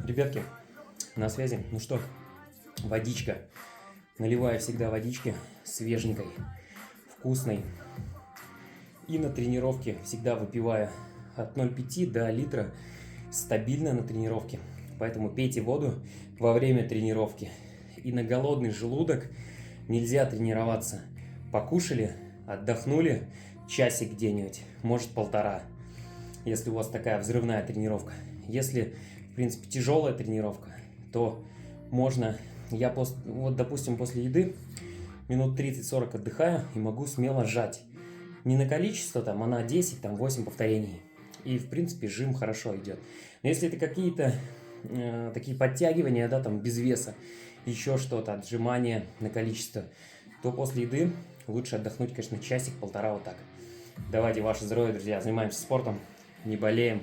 Ребятки, на связи. Ну что, водичка. Наливаю всегда водички свеженькой, вкусной. И на тренировке всегда выпиваю от 0,5 до литра стабильно на тренировке. Поэтому пейте воду во время тренировки. И на голодный желудок нельзя тренироваться. Покушали, отдохнули, часик где-нибудь, может полтора, если у вас такая взрывная тренировка. Если, в принципе, тяжелая тренировка, то можно, вот, допустим, после еды минут 30-40 отдыхаю и могу смело сжать. Не на количество, а на 10, 8 повторений. И, в принципе, жим хорошо идет. Но если это какие-то такие подтягивания, без веса, еще что-то, отжимания на количество, то после еды лучше отдохнуть, конечно, часик-полтора вот так. Давайте, ваше здоровье, друзья, занимаемся спортом, не болеем.